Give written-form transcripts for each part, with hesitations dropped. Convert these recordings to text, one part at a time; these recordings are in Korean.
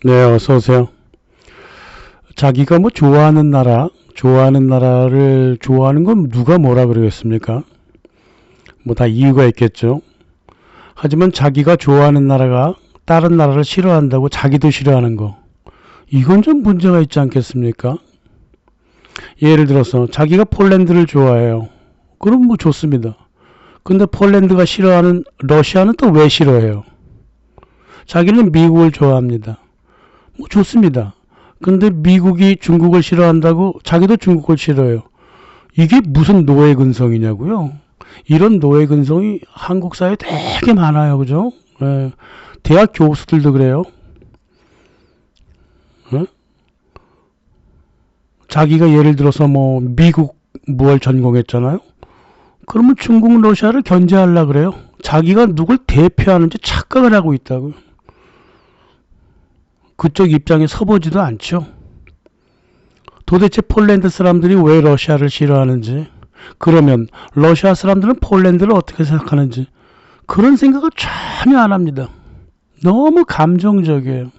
네, 어서 오세요. 자기가 뭐 좋아하는 나라를 좋아하는 건 누가 뭐라 그러겠습니까? 뭐 다 이유가 있겠죠. 하지만 자기가 좋아하는 나라가 다른 나라를 싫어한다고 자기도 싫어하는 거. 이건 좀 문제가 있지 않겠습니까? 예를 들어서 자기가 폴란드를 좋아해요. 그럼 뭐 좋습니다. 근데 폴란드가 싫어하는 러시아는 또 왜 싫어해요? 자기는 미국을 좋아합니다. 뭐 좋습니다. 근데 미국이 중국을 싫어한다고 자기도 중국을 싫어해요. 이게 무슨 노예 근성이냐고요? 이런 노예 근성이 한국 사회에 되게 많아요. 그죠? 예. 대학 교수들도 그래요. 예? 자기가 예를 들어서 뭐 미국 뭘 전공했잖아요. 그러면 중국, 러시아를 견제하려고 그래요. 자기가 누굴 대표하는지 착각을 하고 있다고요. 그쪽 입장에 서보지도 않죠. 도대체 폴란드 사람들이 왜 러시아를 싫어하는지, 그러면 러시아 사람들은 폴란드를 어떻게 생각하는지 그런 생각을 전혀 안 합니다. 너무 감정적이에요.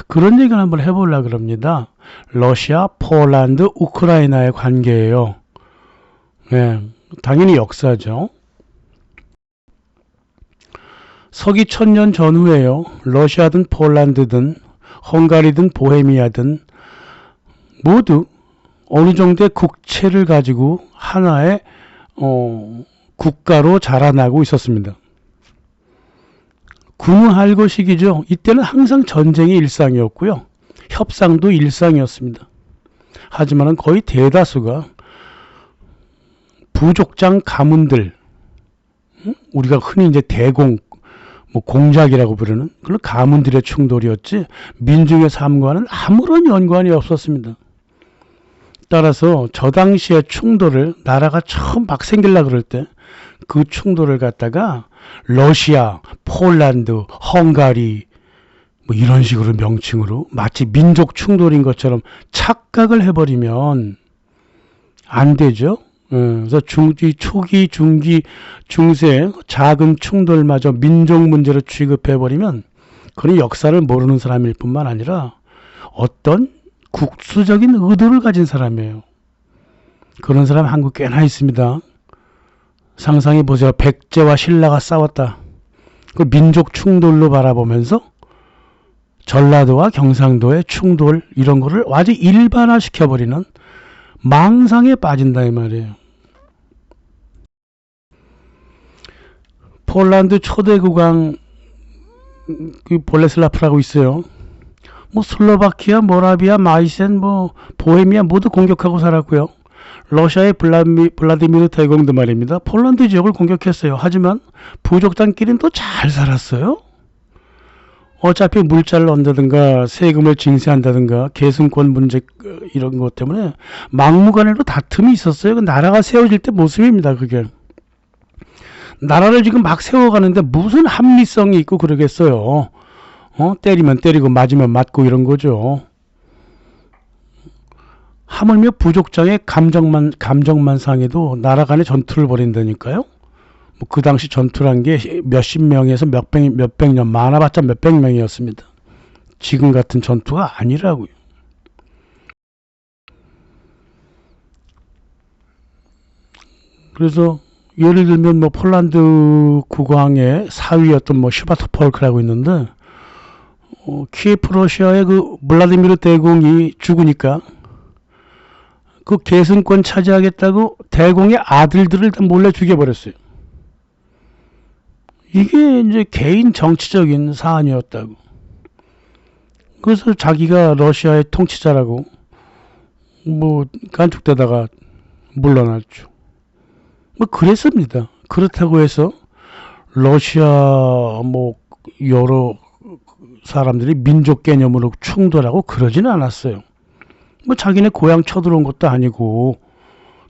그런 얘기를 한번 해보려고 합니다. 러시아, 폴란드, 우크라이나의 관계예요. 네, 당연히 역사죠. 서기 1000년 전후에요. 러시아든 폴란드든 헝가리든 보헤미아든 모두 어느 정도의 국채를 가지고 하나의 국가로 자라나고 있었습니다. 군우할거 시기죠. 이때는 항상 전쟁이 일상이었고요. 협상도 일상이었습니다. 하지만 거의 대다수가 부족장 가문들, 우리가 흔히 이제 대공, 뭐 공작이라고 부르는 그런 가문들의 충돌이었지 민중의 삶과는 아무런 연관이 없었습니다. 따라서 저 당시의 충돌을 나라가 처음 막 생기려고 그럴 때 그 충돌을 갖다가 러시아, 폴란드, 헝가리 뭐 이런 식으로 명칭으로 마치 민족 충돌인 것처럼 착각을 해버리면 안 되죠. 그래서 초기, 중기, 중세 작은 충돌마저 민족 문제로 취급해버리면 그런 역사를 모르는 사람일 뿐만 아니라 어떤 국수적인 의도를 가진 사람이에요. 그런 사람 한국 꽤나 있습니다. 상상해 보세요. 백제와 신라가 싸웠다. 그 민족 충돌로 바라보면서 전라도와 경상도의 충돌 이런 거를 아주 일반화시켜버리는 망상에 빠진다 이 말이에요. 폴란드 초대 국왕 볼레슬라프라고 있어요. 뭐 슬로바키아, 모라비아, 마이센, 뭐 보헤미아 모두 공격하고 살았고요. 러시아의 블라디미르 대공도 말입니다. 폴란드 지역을 공격했어요. 하지만 부족단끼리는 또 잘 살았어요. 어차피 물자를 얻는다든가 세금을 징수한다든가 계승권 문제 이런 것 때문에 막무가내로 다툼이 있었어요. 그 나라가 세워질 때 모습입니다. 그게. 나라를 지금 막 세워가는데 무슨 합리성이 있고 그러겠어요. 때리면 때리고 맞으면 맞고 이런 거죠. 하물며 부족장의 감정만 상해도 나라 간의 전투를 벌인다니까요. 뭐 그 당시 전투란 게 몇십 명에서 몇백 년, 많아봤자 몇백 명이었습니다. 지금 같은 전투가 아니라고요. 그래서 예를 들면 뭐 폴란드 국왕의 사위였던 뭐 슈바토폴크라고 있는데 키예프 러시아의 그 블라디미르 대공이 죽으니까 그 계승권 차지하겠다고 대공의 아들들을 다 몰래 죽여버렸어요. 이게 이제 개인 정치적인 사안이었다고. 그래서 자기가 러시아의 통치자라고 뭐 간축되다가 물러났죠. 뭐 그랬습니다. 그렇다고 해서 러시아 뭐 여러 사람들이 민족 개념으로 충돌하고 그러지는 않았어요. 뭐 자기네 고향 쳐들어온 것도 아니고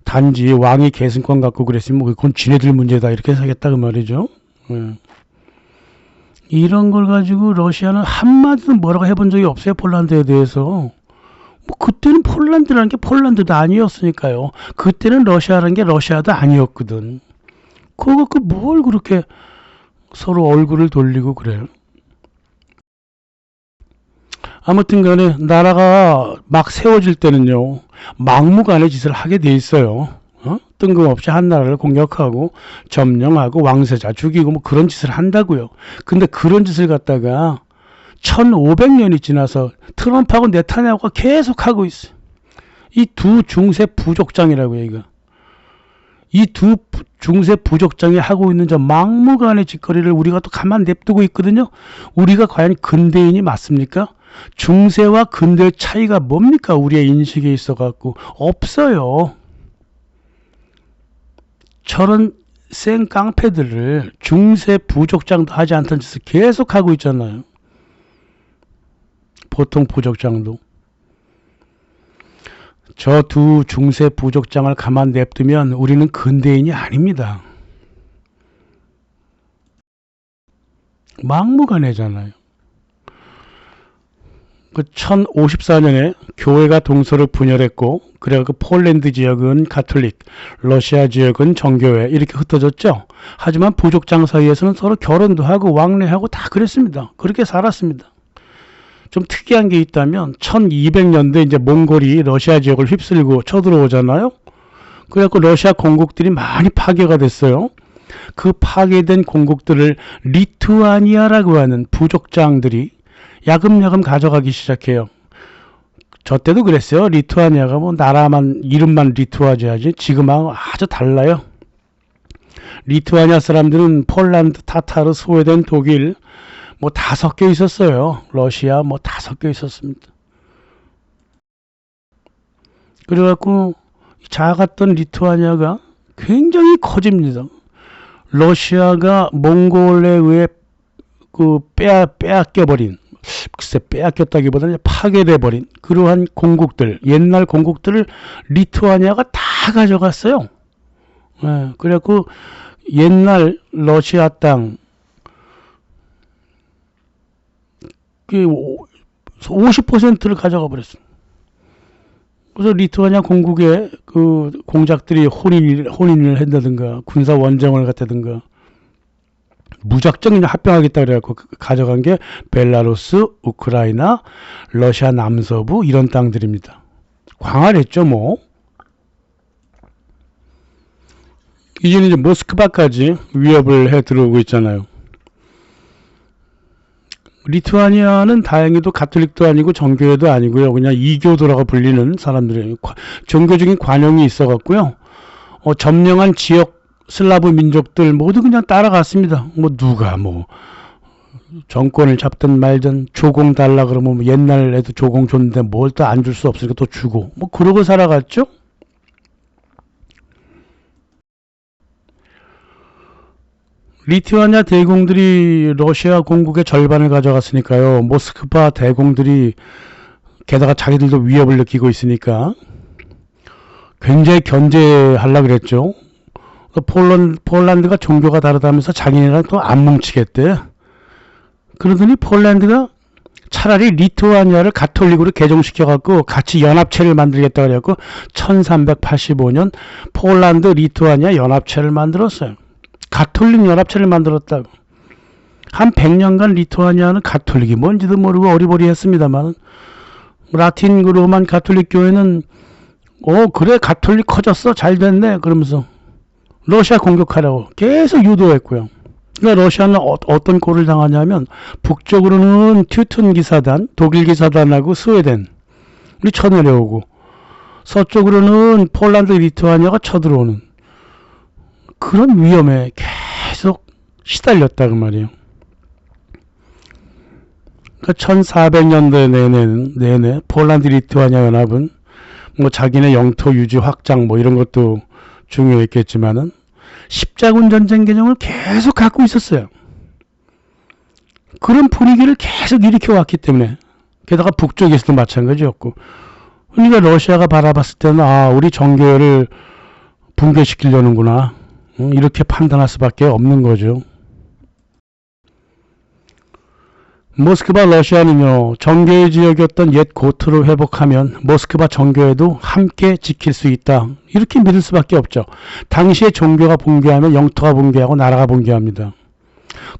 단지 왕이 계승권 갖고 그랬으면 뭐 그건 지네들 문제다 이렇게 하겠다 그 말이죠. 이런 걸 가지고 러시아는 한마디도 뭐라고 해본 적이 없어요. 폴란드에 대해서. 뭐 그때는 폴란드라는 게 폴란드도 아니었으니까요. 그때는 러시아라는 게 러시아도 아니었거든. 그거 뭘 그렇게 서로 얼굴을 돌리고 그래요. 아무튼 간에 나라가 막 세워질 때는요, 막무가내 짓을 하게 돼 있어요. 뜬금없이 한 나라를 공격하고 점령하고 왕세자 죽이고 뭐 그런 짓을 한다고요. 근데 그런 짓을 갖다가 1500년이 지나서 트럼프하고 네타냐후가 계속 하고 있어요. 이 두 중세 부족장이라고요, 이거. 이 두 중세 부족장이 하고 있는 저 막무가내 짓거리를 우리가 또 가만 냅두고 있거든요. 우리가 과연 근대인이 맞습니까? 중세와 근대의 차이가 뭡니까? 우리의 인식에 있어 갖고 없어요. 저런 생 깡패들을 중세 부족장도 하지 않던 짓을 계속 하고 있잖아요. 보통 부족장도. 저 두 중세 부족장을 가만 냅두면 우리는 근대인이 아닙니다. 막무가내잖아요. 그 1054년에 교회가 동서를 분열했고, 그래서 폴란드 지역은 가톨릭, 러시아 지역은 정교회 이렇게 흩어졌죠. 하지만 부족장 사이에서는 서로 결혼도 하고 왕래하고 다 그랬습니다. 그렇게 살았습니다. 좀 특이한 게 있다면 1200년대 이제 몽골이 러시아 지역을 휩쓸고 쳐들어오잖아요. 그래갖고 러시아 공국들이 많이 파괴가 됐어요. 그 파괴된 공국들을 리투아니아라고 하는 부족장들이 야금야금 가져가기 시작해요. 저 때도 그랬어요. 리투아니아가 뭐 나라만 이름만 리투아니아지 지금하고 아주 달라요. 리투아니아 사람들은 폴란드, 타타르, 스웨덴, 독일 뭐 다 섞여 있었어요. 러시아 뭐 다 섞여 있었습니다. 그래갖고 작았던 리투아니아가 굉장히 커집니다. 러시아가 몽골에 의해 빼앗겨버린, 글쎄 빼앗겼다기보다는 파괴돼버린 그러한 공국들, 옛날 공국들을 리투아니아가 다 가져갔어요. 예, 그래갖고 옛날 러시아 땅 50%를 가져가 버렸어요. 그래서 리투아니아 공국의 그 공작들이 혼인을 한다든가 군사 원정을 갔다든가 무작정 그냥 합병하겠다 그래갖고 가져간 게 벨라루스, 우크라이나, 러시아 남서부 이런 땅들입니다. 광활했죠 뭐. 이제는 이제 모스크바까지 위협을 해 들어오고 있잖아요. 리투아니아는 다행히도 가톨릭도 아니고 정교회도 아니고요. 그냥 이교도라고 불리는 사람들이에요. 종교적인 관용이 있어갖고요. 점령한 지역 슬라브 민족들 모두 그냥 따라갔습니다. 뭐 누가 뭐 정권을 잡든 말든 조공 달라 그러면 뭐 옛날에도 조공 줬는데 뭘 또 안 줄 수 없으니까 또 주고 뭐 그러고 살아갔죠. 리투아니아 대공들이 러시아 공국의 절반을 가져갔으니까요. 모스크바 대공들이 게다가 자기들도 위협을 느끼고 있으니까 굉장히 견제하려고 그랬죠. 폴란드가 종교가 다르다면서 자기네랑 또 안 뭉치겠대. 그러더니 폴란드가 차라리 리투아니아를 가톨릭으로 개종시켜갖고 같이 연합체를 만들겠다 그래갖고 1385년 폴란드 리투아니아 연합체를 만들었어요. 가톨릭 연합체를 만들었다고. 한 100년간 리투아니아는 가톨릭이 뭔지도 모르고 어리버리했습니다만 라틴 로만 가톨릭 교회는 그래 가톨릭 커졌어 잘 됐네 그러면서 러시아 공격하라고 계속 유도했고요. 그러니까 러시아는 어떤 꼴을 당하냐면 북쪽으로는 튜튼 기사단, 독일 기사단하고 스웨덴 우리 쳐내려오고 서쪽으로는 폴란드, 리투아니아가 쳐들어오는 그런 위험에 계속 시달렸다 그 말이에요. 그러니까 1400년대 내내 폴란드, 리투아니아 연합은 뭐 자기네 영토 유지 확장 뭐 이런 것도 중요했겠지만은 십자군 전쟁 개념을 계속 갖고 있었어요. 그런 분위기를 계속 일으켜 왔기 때문에 게다가 북쪽에서도 마찬가지였고 그러니까 러시아가 바라봤을 때는 우리 정교회를 붕괴시키려는구나 이렇게 판단할 수밖에 없는 거죠. 모스크바 러시아는요 정교회 지역이었던 옛 고트로 회복하면 모스크바 정교회도 함께 지킬 수 있다 이렇게 믿을 수밖에 없죠. 당시에 종교가 붕괴하면 영토가 붕괴하고 나라가 붕괴합니다.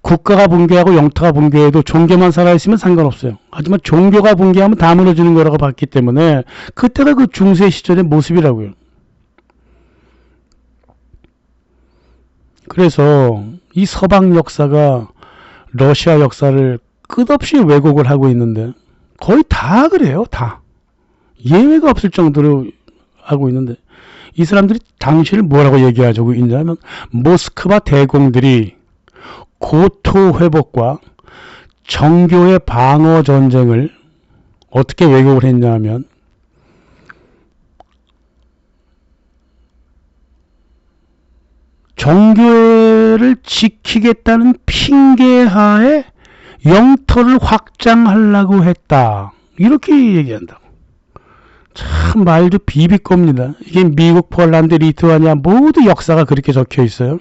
국가가 붕괴하고 영토가 붕괴해도 종교만 살아있으면 상관없어요. 하지만 종교가 붕괴하면 다 무너지는 거라고 봤기 때문에 그때가 그 중세 시절의 모습이라고요. 그래서 이 서방 역사가 러시아 역사를 끝없이 왜곡을 하고 있는데 거의 다 그래요. 다. 예외가 없을 정도로 하고 있는데 이 사람들이 당시를 뭐라고 얘기하자고 있냐면 모스크바 대공들이 고토 회복과 정교의 방어 전쟁을 어떻게 왜곡을 했냐면 정교회를 지키겠다는 핑계하에 영토를 확장하려고 했다. 이렇게 얘기한다고. 참 말도 비비껍니다. 이게 미국, 폴란드, 리투아니아 모두 역사가 그렇게 적혀 있어요.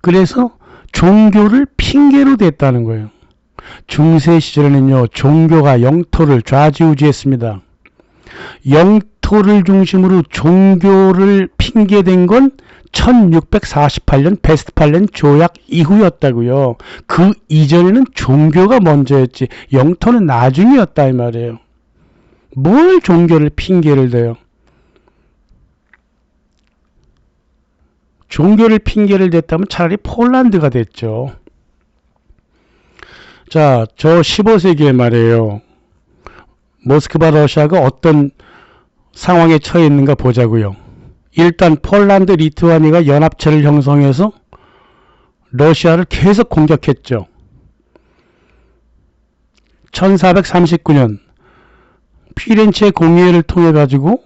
그래서 종교를 핑계로 댔다는 거예요. 중세 시절에는요, 종교가 영토를 좌지우지했습니다. 영토를 중심으로 종교를 핑계댄 건 1648년 베스트팔렌 조약 이후였다고요. 그 이전에는 종교가 먼저였지 영토는 나중이었다 이 말이에요. 뭘 종교를 핑계를 대요? 종교를 핑계를 댔다면 차라리 폴란드가 됐죠. 자, 저 15세기에 말이에요. 모스크바 러시아가 어떤 상황에 처해 있는가 보자고요. 일단 폴란드, 리투아니아가 연합체를 형성해서 러시아를 계속 공격했죠. 1439년 피렌체 공의회를 통해 가지고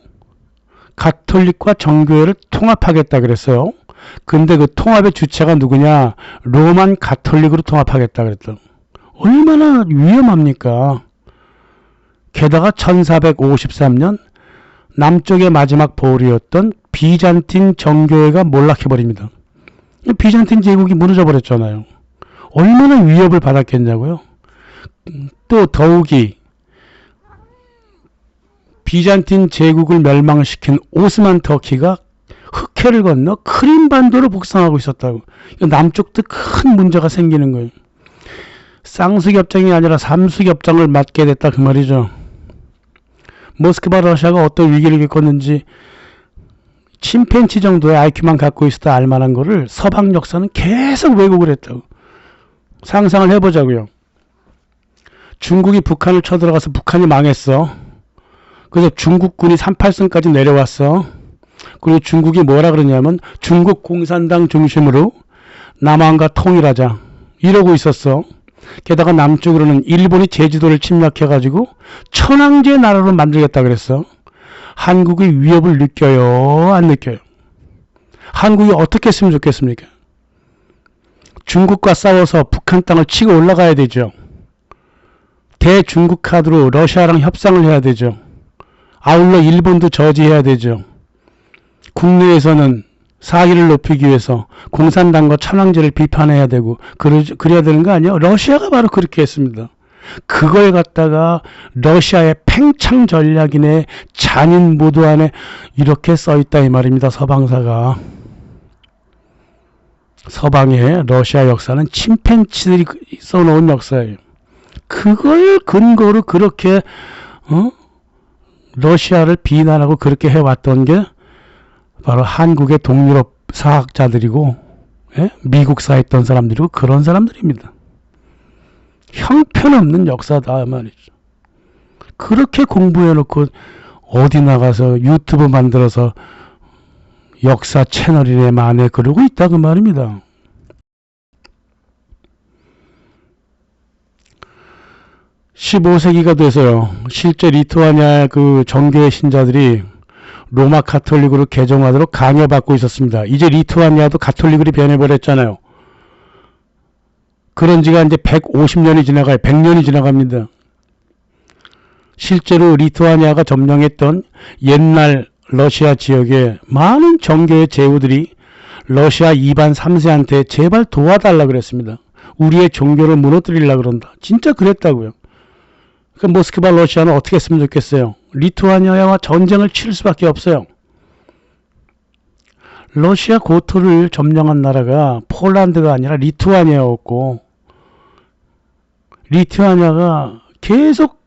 가톨릭과 정교회를 통합하겠다 그랬어요. 근데 그 통합의 주체가 누구냐? 로만 가톨릭으로 통합하겠다 그랬다. 얼마나 위험합니까? 게다가 1453년 남쪽의 마지막 보루였던 비잔틴 정교회가 몰락해버립니다. 비잔틴 제국이 무너져버렸잖아요. 얼마나 위협을 받았겠냐고요. 또 더욱이 비잔틴 제국을 멸망시킨 오스만 터키가 흑해를 건너 크림반도로 북상하고 있었다고. 남쪽도 큰 문제가 생기는 거예요. 쌍수겹장이 아니라 삼수겹장을 맞게 됐다 그 말이죠. 모스크바 러시아가 어떤 위기를 겪었는지 침팬치 정도의 IQ만 갖고 있어도 알만한 거를 서방 역사는 계속 왜곡을 했다고. 상상을 해보자고요. 중국이 북한을 쳐들어가서 북한이 망했어. 그래서 중국군이 38선까지 내려왔어. 그리고 중국이 뭐라 그러냐면 중국 공산당 중심으로 남한과 통일하자 이러고 있었어. 게다가 남쪽으로는 일본이 제주도를 침략해가지고 천황제 나라로 만들겠다 그랬어. 한국의 위협을 느껴요? 안 느껴요? 한국이 어떻게 했으면 좋겠습니까? 중국과 싸워서 북한 땅을 치고 올라가야 되죠. 대중국 카드로 러시아랑 협상을 해야 되죠. 아울러 일본도 저지해야 되죠. 국내에서는 사기를 높이기 위해서 공산당과 천황제를 비판해야 되고 그래야 되는 거 아니에요? 러시아가 바로 그렇게 했습니다. 그걸 갖다가 러시아의 팽창 전략이네 잔인 모드 안에 이렇게 써있다 이 말입니다. 서방사가. 서방의 러시아 역사는 침팬치들이 써놓은 역사예요. 그걸 근거로 그렇게 러시아를 비난하고 그렇게 해왔던 게 바로 한국의 동유럽 사학자들이고 미국사 했던 사람들이고 그런 사람들입니다. 형편없는 역사다 말이죠. 그렇게 공부해놓고 어디 나가서 유튜브 만들어서 역사 채널이네 만에 그러고 있다 그 말입니다. (15세기가) 돼서요. 실제 리투아니아 그 정교회 신자들이 로마 가톨릭으로 개종하도록 강요받고 있었습니다. 이제 리투아니아도 가톨릭으로 변해버렸잖아요. 그런 지가 이제 150년이 지나가요. 100년이 지나갑니다. 실제로 리투아니아가 점령했던 옛날 러시아 지역에 많은 정교회 제후들이 러시아 이반 3세한테 제발 도와달라 그랬습니다. 우리의 종교를 무너뜨리려고 그런다. 진짜 그랬다고요. 그 모스크바 러시아는 어떻게 했으면 좋겠어요? 리투아니아와 전쟁을 치를 수밖에 없어요. 러시아 고토를 점령한 나라가 폴란드가 아니라 리투아니아였고, 리투아니아가 계속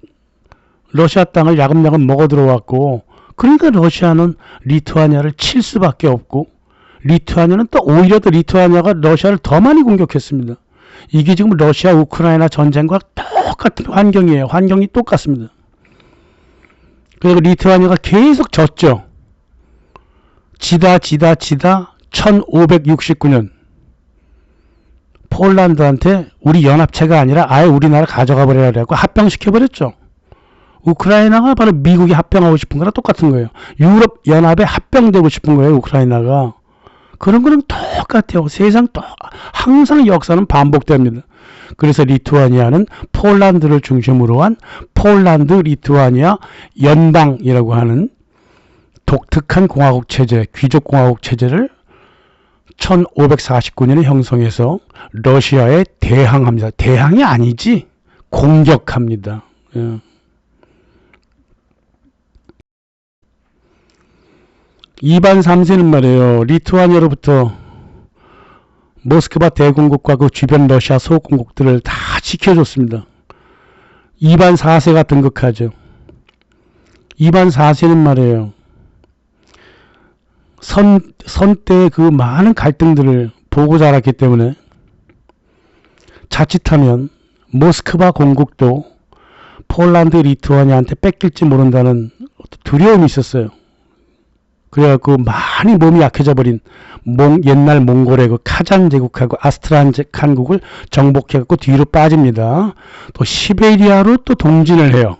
러시아 땅을 야금야금 먹어 들어왔고, 그러니까 러시아는 리투아니아를 칠 수밖에 없고, 리투아니아는 또 오히려 더 리투아니아가 러시아를 더 많이 공격했습니다. 이게 지금 러시아 우크라이나 전쟁과 똑같은 환경이에요. 환경이 똑같습니다. 그리고 리투아니아가 계속 졌죠. 지다 1569년 폴란드한테 우리 연합체가 아니라 아예 우리나라 가져가 버려야 되고 합병시켜버렸죠. 우크라이나가 바로 미국이 합병하고 싶은 거랑 똑같은 거예요. 유럽 연합에 합병되고 싶은 거예요. 우크라이나가. 그런 거는 똑같아요. 세상 항상 역사는 반복됩니다. 그래서 리투아니아는 폴란드를 중심으로 한 폴란드 리투아니아 연방이라고 하는 독특한 공화국 체제, 귀족 공화국 체제를 1549년에 형성해서 러시아에 대항합니다. 대항이 아니지, 공격합니다. 예. 이반 3세는 말이에요. 리투아니아로부터 모스크바 대공국과 그 주변 러시아 소공국들을 다 지켜줬습니다. 이반 4세가 등극하죠. 이반 4세는 말이에요. 선 때의 그 많은 갈등들을 보고 자랐기 때문에 자칫하면 모스크바 공국도 폴란드 리투아니아한테 뺏길지 모른다는 두려움이 있었어요. 그래갖고 많이 몸이 약해져 버린 옛날 몽골의 그 카잔 제국하고 아스트라한국을 정복해갖고 뒤로 빠집니다. 또 시베리아로 또 동진을 해요.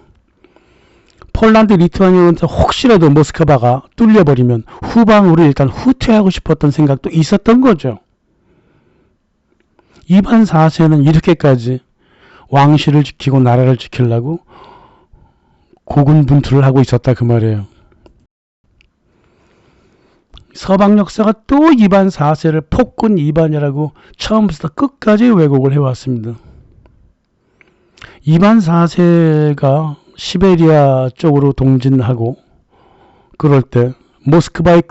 폴란드 리투아니아한테 혹시라도 모스크바가 뚫려버리면 후방으로 일단 후퇴하고 싶었던 생각도 있었던 거죠. 이반 4세는 이렇게까지 왕실을 지키고 나라를 지키려고 고군분투를 하고 있었다 그 말이에요. 서방 역사가 또 이반 4세를 폭군 이반이라고 처음부터 끝까지 왜곡을 해왔습니다. 이반 4세가 시베리아 쪽으로 동진하고 그럴 때 모스크바의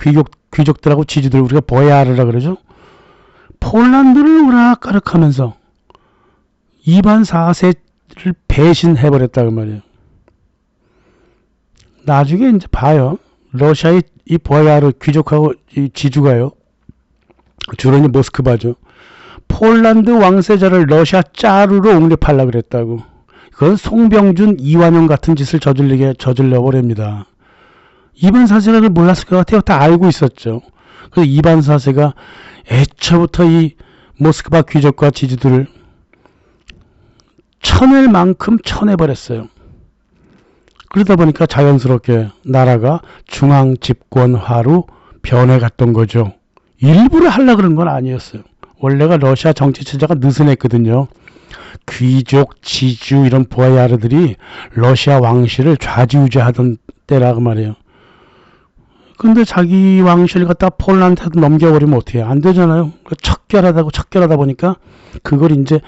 귀족들하고 지주들, 우리가 보야르라 그러죠. 폴란드를 우락가락하면서 이반 4세를 배신해버렸다 그 말이에요. 나중에 이제 봐요. 러시아의 이 보야르 귀족하고 이 지주가요. 주로 이제 모스크바죠. 폴란드 왕세자를 러시아 짜르로 옹립하려고 그랬다고. 그건 송병준, 이완용 같은 짓을 저질러 버립니다. 이반 4세가 그걸 몰랐을 것 같아요. 다 알고 있었죠. 그래서 이반 4세가 애초부터 이 모스크바 귀족과 지주들을 쳐낼 만큼 쳐내버렸어요. 그러다 보니까 자연스럽게 나라가 중앙 집권화로 변해갔던 거죠. 일부러 하려고 그런 건 아니었어요. 원래가 러시아 정치 체제가 느슨했거든요. 귀족, 지주 이런 보야르들이 러시아 왕실을 좌지우지하던 때라고 말이에요. 근데 자기 왕실 갖다 폴란드한테 넘겨버리면 어떻게 해요? 안 되잖아요. 척결하다 보니까 그걸 이제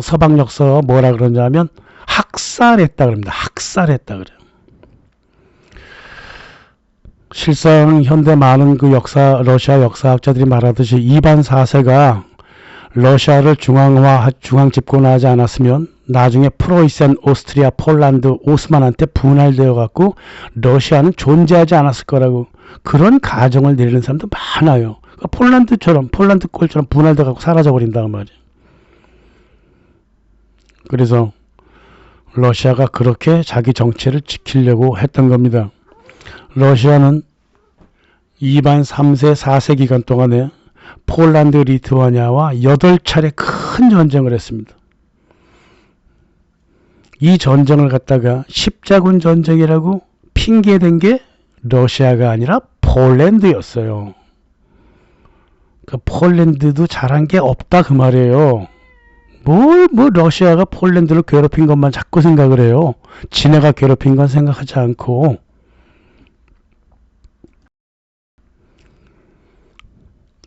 서방 역사가 뭐라 그러냐면 학살했다 그럽니다. 학살했다 그래요. 실상 현대 많은 그 러시아 역사학자들이 말하듯이 이반 4세가 러시아를 중앙 집권하지 않았으면 나중에 프로이센, 오스트리아, 폴란드, 오스만한테 분할되어 갖고 러시아는 존재하지 않았을 거라고 그런 가정을 내리는 사람도 많아요. 그러니까 폴란드 꼴처럼 분할돼 갖고 사라져 버린다고 말이에요. 그래서 러시아가 그렇게 자기 정체를 지키려고 했던 겁니다. 러시아는 이반 3세, 4세 기간 동안에 폴란드, 리투아니아와 8차례 큰 전쟁을 했습니다. 이 전쟁을 갖다가 십자군 전쟁이라고 핑계댄 게 러시아가 아니라 폴란드였어요. 그 폴란드도 잘한 게 없다 그 말이에요. 러시아가 폴란드를 괴롭힌 것만 자꾸 생각을 해요. 지네가 괴롭힌 건 생각하지 않고.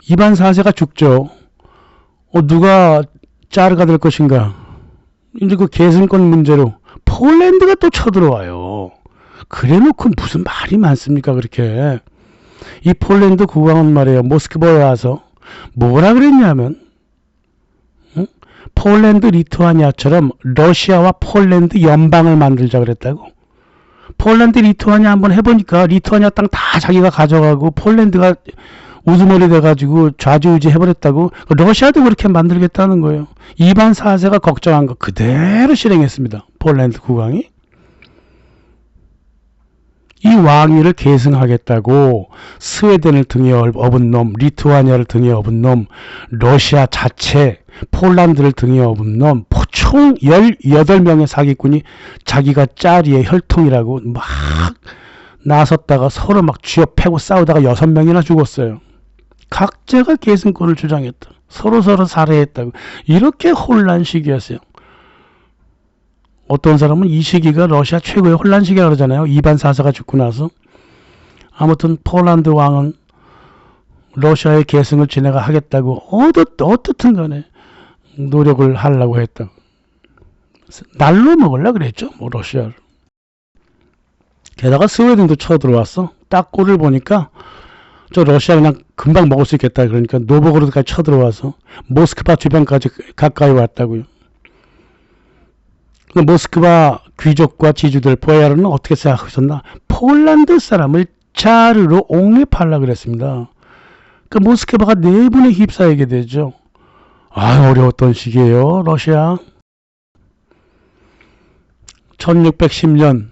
이반 4세가 죽죠. 누가 짜르가 될 것인가. 이제 그 계승권 문제로 폴란드가 또 쳐들어와요. 그래 놓고 무슨 말이 많습니까 그렇게. 이 폴란드 국왕은 말이에요. 모스크바에 와서 뭐라 그랬냐면 폴란드 리투아니아처럼 러시아와 폴란드 연방을 만들자 그랬다고. 폴란드 리투아니아 한번 해보니까 리투아니아 땅 다 자기가 가져가고 폴란드가 우두머리 돼가지고 좌지우지 해버렸다고. 러시아도 그렇게 만들겠다는 거예요. 이반 4세가 걱정한 거 그대로 실행했습니다. 폴란드 국왕이. 이 왕위를 계승하겠다고 스웨덴을 등에 업은 놈, 리투아니아를 등에 업은 놈, 러시아 자체, 폴란드를 등에 업은 놈, 총 18명의 사기꾼이 자기가 짜리의 혈통이라고 막 나섰다가 서로 막 쥐어패고 싸우다가 6명이나 죽었어요. 각자가 계승권을 주장했다. 서로 살해했다고. 이렇게 혼란 시기였어요. 어떤 사람은 이 시기가 러시아 최고의 혼란 시기라고 그러잖아요. 이반 4세가 죽고 나서. 아무튼 폴란드 왕은 러시아의 계승을 지네가 하겠다고 어떻든 간에 노력을 하려고 했다. 날로 먹으려고 그랬죠. 뭐 러시아를. 게다가 스웨덴도 쳐들어왔어. 딱 꼴을 보니까 저 러시아 그냥 금방 먹을 수 있겠다. 그러니까 노보그로드까지 쳐들어와서 모스크바 주변까지 가까이 왔다고요. 모스크바 귀족과 지주들 보야르는 어떻게 생각하셨나? 폴란드 사람을 자르로 옹립하려고 그랬습니다. 그 모스크바가 내분에 휩싸이게 되죠. 어려웠던 시기예요. 러시아. 1610년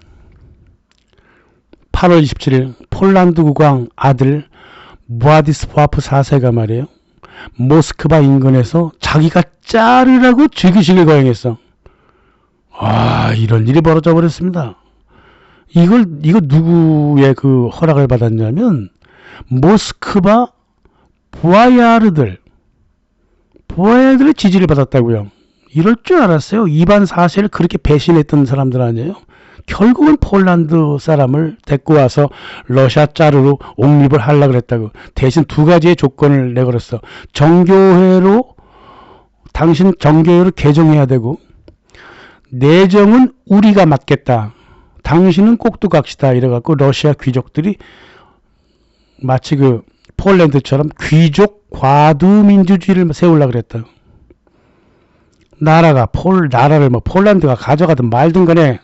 8월 27일 폴란드 국왕 아들 무아디스와프 4세가 말이에요. 모스크바 인근에서 자기가 자르라고 즉위식을 거행했어. 이런 일이 벌어져 버렸습니다. 이거 누구의 그 허락을 받았냐면 모스크바 보야르들의 지지를 받았다고요. 이럴 줄 알았어요. 이반 4세를 그렇게 배신했던 사람들 아니에요. 결국은 폴란드 사람을 데리고 와서 러시아 자르로 옹립을 하려고 그랬다고. 대신 두 가지의 조건을 내걸었어. 당신 정교회를 개정해야 되고, 내정은 우리가 맡겠다. 당신은 꼭두각시다. 이래갖고 러시아 귀족들이 마치 그 폴란드처럼 귀족 과두민주주의를 세우려고 그랬다. 나라를 뭐 폴란드가 가져가든 말든 간에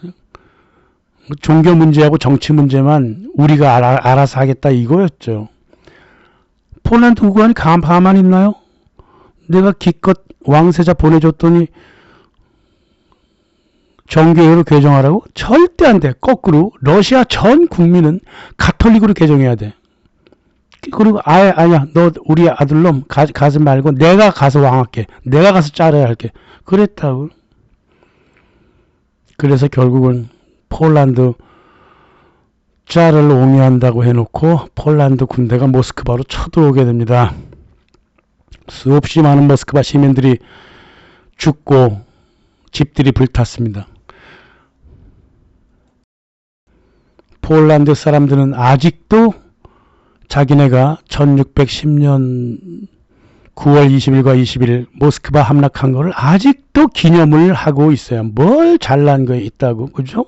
종교 문제하고 정치 문제만 우리가 알아서 하겠다 이거였죠. 폴란드 국왕이 가만히 있나요? 내가 기껏 왕세자 보내줬더니 정교회로 개정하라고? 절대 안 돼. 거꾸로 러시아 전 국민은 가톨릭으로 개정해야 돼. 그리고 아니야 너 우리 아들놈 가지 말고 내가 가서 왕할게. 내가 가서 자르야 할게. 그랬다고. 그래서 결국은 폴란드 자르를 옹이한다고 해놓고 폴란드 군대가 모스크바로 쳐들어오게 됩니다. 수없이 많은 모스크바 시민들이 죽고 집들이 불탔습니다. 폴란드 사람들은 아직도 자기네가 1610년 9월 20일과 21일 모스크바 함락한 거를 아직도 기념을 하고 있어요. 뭘 잘난 거에 있다고, 그죠?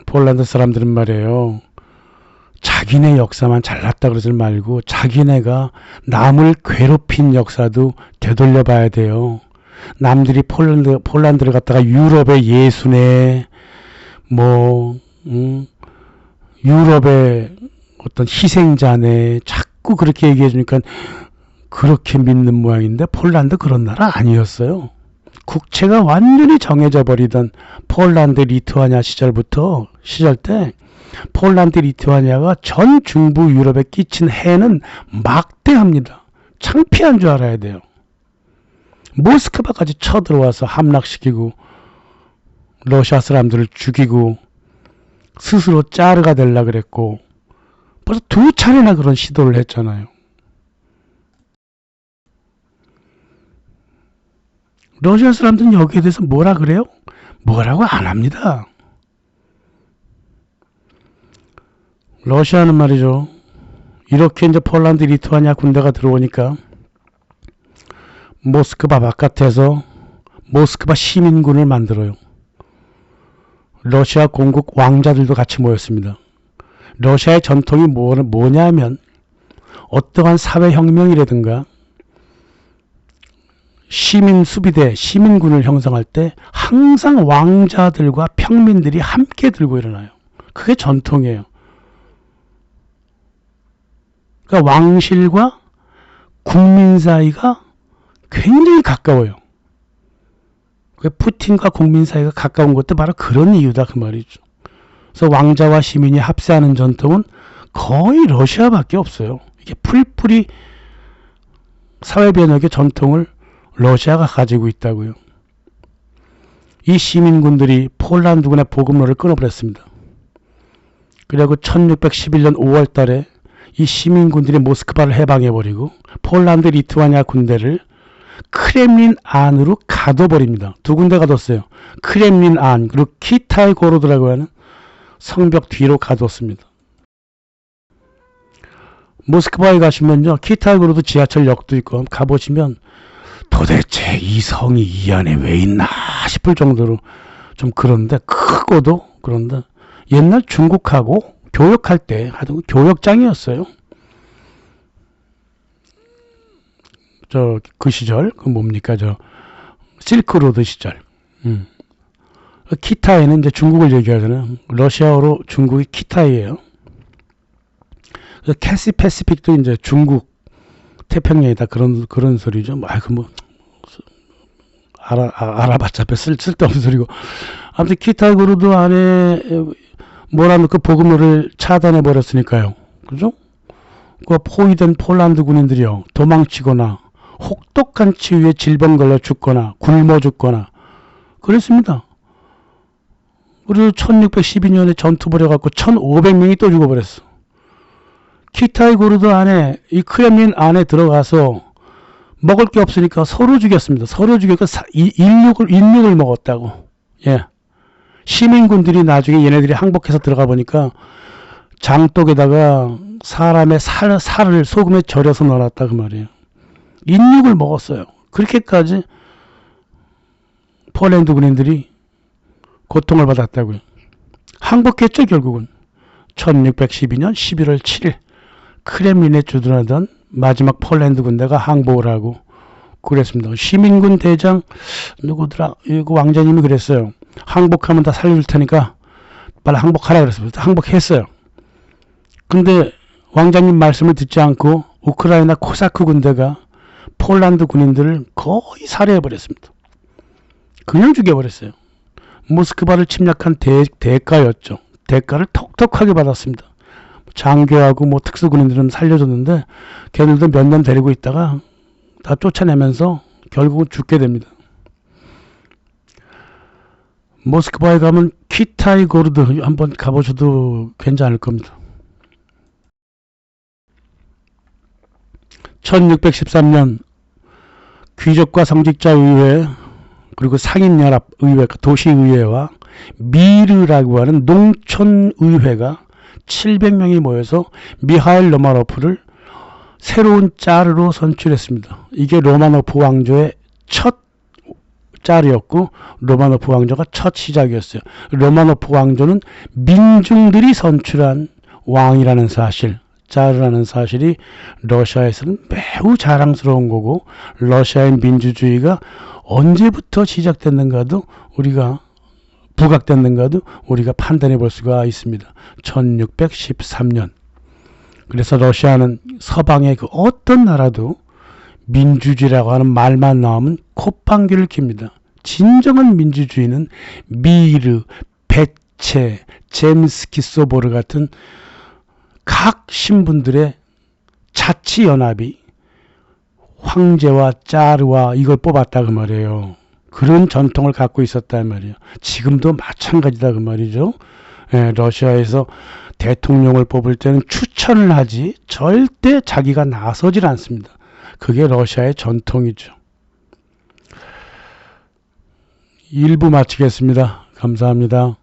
폴란드 사람들은 말이에요. 자기네 역사만 잘났다 그러지 말고 자기네가 남을 괴롭힌 역사도 되돌려 봐야 돼요. 남들이 폴란드를 갖다가 유럽의 예수네, 유럽의 어떤 희생자네, 자꾸 그렇게 얘기해 주니까 그렇게 믿는 모양인데 폴란드 그런 나라 아니었어요. 국채가 완전히 정해져 버리던 폴란드 리투아니아 시절 때 폴란드 리투아니아가 전 중부 유럽에 끼친 해는 막대합니다. 창피한 줄 알아야 돼요. 모스크바까지 쳐들어와서 함락시키고 러시아 사람들을 죽이고 스스로 짜르가 되려고 그랬고 벌써 2차례나 그런 시도를 했잖아요. 러시아 사람들은 여기에 대해서 뭐라 그래요? 뭐라고 안 합니다. 러시아는 말이죠. 이렇게 이제 폴란드 리투아니아 군대가 들어오니까 모스크바 바깥에서 모스크바 시민군을 만들어요. 러시아 공국 왕자들도 같이 모였습니다. 러시아의 전통이 뭐냐면 어떠한 사회혁명이라든가 시민 수비대, 시민군을 형성할 때 항상 왕자들과 평민들이 함께 들고 일어나요. 그게 전통이에요. 그러니까 왕실과 국민 사이가 굉장히 가까워요. 푸틴과 국민 사이가 가까운 것도 바로 그런 이유다 그 말이죠. 그래서 왕자와 시민이 합세하는 전통은 거의 러시아밖에 없어요. 이게 풀뿌리 사회변혁의 전통을 러시아가 가지고 있다고요. 이 시민군들이 폴란드군의 보급로를 끊어버렸습니다. 그리고 1611년 5월 달에 이 시민군들이 모스크바를 해방해버리고 폴란드 리투아니아 군대를 크렘린 안으로 가둬버립니다. 두 군데 가뒀어요. 크렘린 안 그리고 키타이고로드라고 하는 성벽 뒤로 가뒀습니다. 모스크바에 가시면요, 키타이고로드 지하철역도 있고 가보시면 도대체 이 성이 이 안에 왜 있나 싶을 정도로 좀 그런데 크고도 그런데 옛날 중국하고 교역할 때 하던 교역장이었어요. 그 시절 그 뭡니까 실크로드 시절. 키타이는 이제 중국을 얘기하잖아요. 러시아어로 중국이 키타이예요. 캐시패시픽도 이제 중국 태평양이다 그런 소리죠. 알아봤자 쓸데없는 소리고. 아무튼 키타이고르드 안에 뭐라면 그 보급로를 차단해 버렸으니까요. 그죠? 그 포위된 폴란드 군인들이요, 도망치거나 혹독한 치유에 질병 걸려 죽거나 굶어 죽거나 그랬습니다. 그리고 1612년에 전투 벌여갖고 1500명이 또 죽어버렸어. 키타이고르드 안에 이 크렘린 안에 들어가서 먹을 게 없으니까 서로 죽였습니다. 서로 죽여서 인육을 먹었다고. 예. 시민군들이 나중에 얘네들이 항복해서 들어가 보니까 장독에다가 사람의 살을 소금에 절여서 넣어놨다 그 말이에요. 인육을 먹었어요. 그렇게까지 폴란드 군인들이 고통을 받았다고요. 항복했죠 결국은. 1612년 11월 7일 크렘린에 주둔하던 마지막 폴란드 군대가 항복을 하고 그랬습니다. 시민군 대장 누구더라? 이거 왕자님이 그랬어요. 항복하면 다 살려줄 테니까 빨리 항복하라 그랬습니다. 항복했어요. 근데 왕자님 말씀을 듣지 않고 우크라이나 코사크 군대가 폴란드 군인들을 거의 살해해버렸습니다. 그냥 죽여버렸어요. 모스크바를 침략한 대가였죠. 대가를 톡톡하게 받았습니다. 장교하고 특수군인들은 살려줬는데 걔들도 몇 년 데리고 있다가 다 쫓아내면서 결국은 죽게 됩니다. 모스크바에 가면 키타이고르드 한번 가보셔도 괜찮을 겁니다. 1613년 귀족과 성직자의회 그리고 상인연합의회, 도시의회와 미르라고 하는 농촌의회가 700명이 모여서 미하일 로마노프를 새로운 짜르로 선출했습니다. 이게 로마노프 왕조의 첫 짜르였고 로마노프 왕조가 첫 시작이었어요. 로마노프 왕조는 민중들이 선출한 왕이라는 사실, 짜르라는 사실이 러시아에서는 매우 자랑스러운 거고 러시아의 민주주의가 언제부터 시작됐는가도 부각됐는가도 우리가 판단해 볼 수가 있습니다. 1613년. 그래서 러시아는 서방의 그 어떤 나라도 민주주의라고 하는 말만 나오면 콧방귀를 킵니다. 진정한 민주주의는 미르, 베체, 젬스키 소보르 같은 각 신분들의 자치연합이 황제와 짜르와 이걸 뽑았다 그 말이에요. 그런 전통을 갖고 있었단 말이에요. 지금도 마찬가지다 그 말이죠. 예, 러시아에서 대통령을 뽑을 때는 추천을 하지 절대 자기가 나서질 않습니다. 그게 러시아의 전통이죠. 1부 마치겠습니다. 감사합니다.